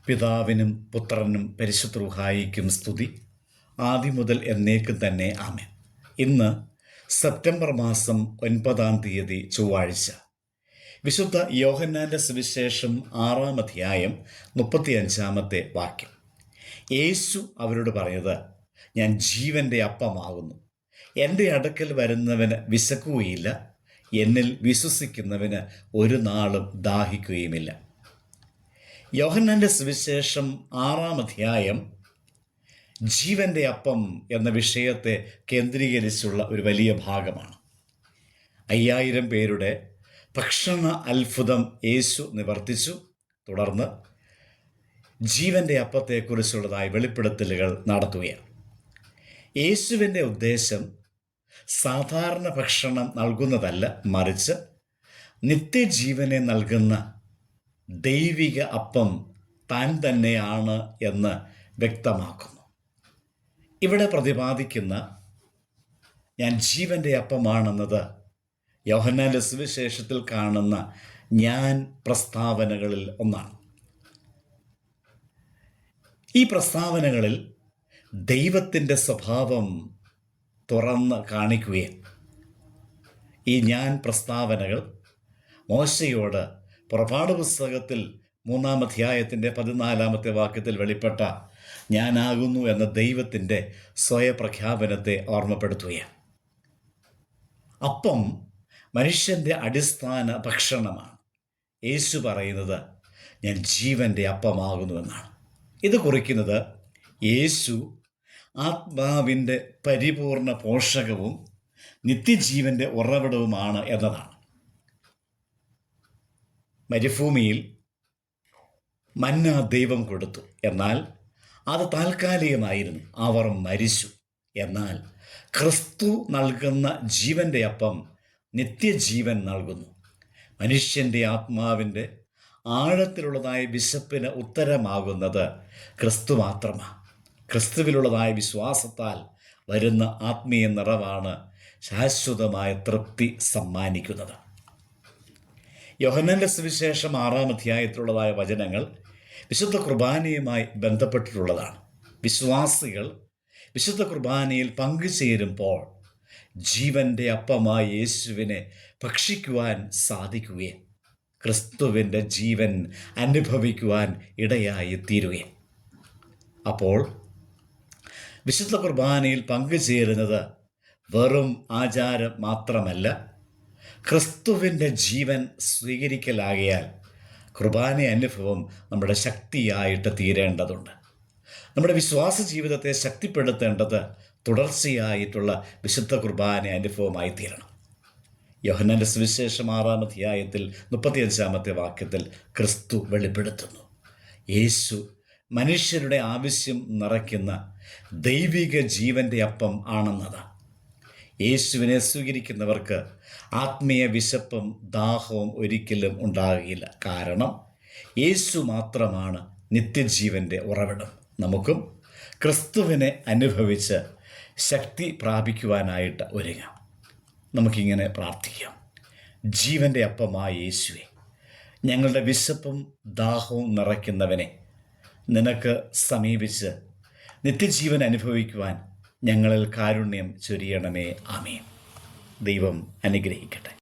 പിതാവിനും പുത്രനും പരിശുദ്ധ റൂഹായിക്കും സ്തുതി, ആദ്യം മുതൽ എന്നേക്കും തന്നെ ആമേൻ. ഇന്ന് സെപ്റ്റംബർ മാസം 9-ാം തീയതി ചൊവ്വാഴ്ച. വിശുദ്ധ യോഹന്നാൻ്റെ സുവിശേഷം 6-ാം അധ്യായം 35-ാമത്തെ വാക്യം. യേശു അവരോട് പറഞ്ഞത്, ഞാൻ ജീവൻ്റെ അപ്പമാകുന്നു. എൻ്റെ അടുക്കൽ വരുന്നവന് വിശക്കുകയില്ല, എന്നിൽ വിശ്വസിക്കുന്നവന് ഒരു നാളും ദാഹിക്കുകയുമില്ല. യോഹന്നാൻ്റെ സുവിശേഷം 6-ാം അധ്യായം ജീവൻ്റെ അപ്പം എന്ന വിഷയത്തെ കേന്ദ്രീകരിച്ചുള്ള ഒരു വലിയ ഭാഗമാണ്. 5000 പേരുടെ ഭക്ഷണ അത്ഭുതം യേശു നിവർത്തിച്ചു. തുടർന്ന് ജീവൻ്റെ അപ്പത്തെക്കുറിച്ചുള്ളതായ വെളിപ്പെടുത്തലുകൾ നടത്തുകയാണ്. യേശുവിൻ്റെ ഉദ്ദേശം സാധാരണ ഭക്ഷണം നൽകുന്നതല്ല, മറിച്ച് നിത്യജീവനെ നൽകുന്ന ദൈവിക അപ്പം താൻ തന്നെയാണ് എന്ന് വ്യക്തമാക്കുന്നു. ഇവിടെ പ്രതിപാദിക്കുന്ന ഞാൻ ജീവൻ്റെ അപ്പമാണെന്നത് യോഹന്നാൻ്റെ സുവിശേഷത്തിൽ കാണുന്ന ഞാൻ പ്രസ്താവനകളിൽ ഒന്നാണ്. ഈ പ്രസ്താവനകളിൽ ദൈവത്തിൻ്റെ സ്വഭാവം തുറന്ന് കാണിക്കുകയും ഈ ഞാൻ പ്രസ്താവനകൾ മോശയോട് പുറപ്പാട് പുസ്തകത്തിൽ 3-ാം അധ്യായത്തിൻ്റെ 14-ാമത്തെ വാക്യത്തിൽ വെളിപ്പെട്ട ഞാനാകുന്നു എന്ന ദൈവത്തിൻ്റെ സ്വയപ്രഖ്യാപനത്തെ ഓർമ്മപ്പെടുത്തുകയാണ്. അപ്പം മനുഷ്യൻ്റെ അടിസ്ഥാന ഭക്ഷണമാണ്. യേശു പറയുന്നത് ഞാൻ ജീവൻ്റെ അപ്പമാകുന്നു എന്നാണ്. ഇത് കുറിക്കുന്നത് യേശു ആത്മാവിൻ്റെ പരിപൂർണ പോഷകവും നിത്യജീവൻ്റെ ഉറവിടവുമാണ് എന്നതാണ്. മരുഭൂമിയിൽ മന്ന ദൈവം കൊടുത്തു, എന്നാൽ അത് താൽക്കാലികമായിരുന്നു. അവർ മരിച്ചു. എന്നാൽ ക്രിസ്തു നൽകുന്ന ജീവൻ്റെ അപ്പം നിത്യജീവൻ നൽകുന്നു. മനുഷ്യൻ്റെ ആത്മാവിൻ്റെ ആഴത്തിലുള്ളതായ വിശപ്പിന് ഉത്തരമാകുന്നത് ക്രിസ്തു മാത്രമാണ്. ക്രിസ്തുവിലുള്ളതായ വിശ്വാസത്താൽ വരുന്ന ആത്മീയ നിറവാണ് ശാശ്വതമായ തൃപ്തി സമ്മാനിക്കുന്നത്. യോഹന്നാൻ്റെ സുവിശേഷം 6-ാം അധ്യായത്തിലുള്ളതായ വചനങ്ങൾ വിശുദ്ധ കുർബാനയുമായി ബന്ധപ്പെട്ടിട്ടുള്ളതാണ്. വിശ്വാസികൾ വിശുദ്ധ കുർബാനയിൽ പങ്കുചേരുമ്പോൾ ജീവൻ്റെ അപ്പമായ യേശുവിനെ ഭക്ഷിക്കുവാൻ സാധിക്കുകയും ക്രിസ്തുവിൻ്റെ ജീവൻ അനുഭവിക്കുവാൻ ഇടയായി തീരുകയും. അപ്പോൾ വിശുദ്ധ കുർബാനയിൽ പങ്കുചേരുന്നത് വെറും ആചാരം മാത്രമല്ല, ക്രിസ്തുവിൻ്റെ ജീവൻ സ്വീകരിക്കലാകിയാൽ കുർബാന അനുഭവം നമ്മുടെ ശക്തിയായിട്ട് തീരേണ്ടതുണ്ട്. നമ്മുടെ വിശ്വാസ ജീവിതത്തെ ശക്തിപ്പെടുത്തേണ്ടത് തുടർച്ചയായിട്ടുള്ള വിശുദ്ധ കുർബാന അനുഭവമായി തീരണം. യോഹന്നാൻ്റെ സുവിശേഷം 6-ാം അധ്യായത്തിൽ 35-ാമത്തെ വാക്യത്തിൽ ക്രിസ്തു വെളിപ്പെടുത്തുന്നു, യേശു മനുഷ്യരുടെ ആവശ്യം നിറയ്ക്കുന്ന ദൈവിക ജീവൻ്റെ അപ്പം ആണെന്നത്. യേശുവിനെ സ്വീകരിക്കുന്നവർക്ക് ആത്മീയ വിശപ്പും ദാഹവും ഒരിക്കലും ഉണ്ടാകില്ല. കാരണം യേശു മാത്രമാണ് നിത്യജീവൻ്റെ ഉറവിടം. നമുക്കും ക്രിസ്തുവിനെ അനുഭവിച്ച് ശക്തി പ്രാപിക്കുവാനായിട്ട് ഒരുങ്ങാം. നമുക്കിങ്ങനെ പ്രാർത്ഥിക്കാം. ജീവൻ്റെ അപ്പമായ യേശുവേ, ഞങ്ങളുടെ വിശപ്പും ദാഹവും നിറയ്ക്കുന്നവനെ നിനക്ക് സമീപിച്ച് നിത്യജീവൻ അനുഭവിക്കുവാൻ ഞങ്ങളിൽ കാരുണ്യം ചൊരിയണമേ. ആമേൻ. ദൈവം അനുഗ്രഹിക്കട്ടെ.